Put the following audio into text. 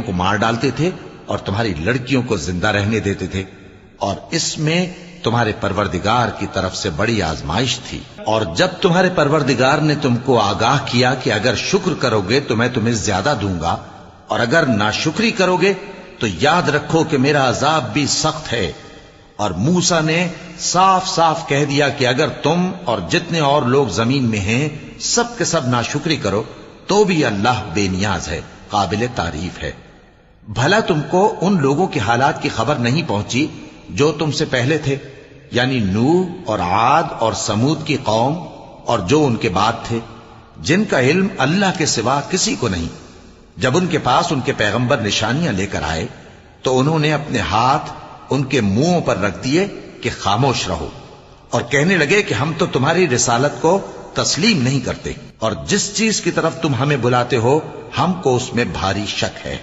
کو مار ڈالتے تھے اور تمہاری لڑکیوں کو زندہ رہنے دیتے تھے، اور اس میں تمہارے پروردگار کی طرف سے بڑی آزمائش تھی۔ اور جب تمہارے پروردگار نے تم کو آگاہ کیا کہ اگر شکر کرو گے تو میں تمہیں زیادہ دوں گا، اور اگر ناشکری کرو گے تو یاد رکھو کہ میرا عذاب بھی سخت ہے۔ اور موسیٰ نے صاف صاف کہہ دیا کہ اگر تم اور جتنے اور لوگ زمین میں ہیں سب کے سب ناشکری کرو تو بھی اللہ بے نیاز ہے، قابل تعریف ہے۔ بھلا تم کو ان لوگوں کے حالات کی خبر نہیں پہنچی جو تم سے پہلے تھے، یعنی نوح اور عاد اور سمود کی قوم اور جو ان کے بعد تھے، جن کا علم اللہ کے سوا کسی کو نہیں۔ جب ان کے پاس ان کے پیغمبر نشانیاں لے کر آئے تو انہوں نے اپنے ہاتھ ان کے منہوں پر رکھ دیے کہ خاموش رہو، اور کہنے لگے کہ ہم تو تمہاری رسالت کو تسلیم نہیں کرتے، اور جس چیز کی طرف تم ہمیں بلاتے ہو ہم کو اس میں بھاری شک ہے۔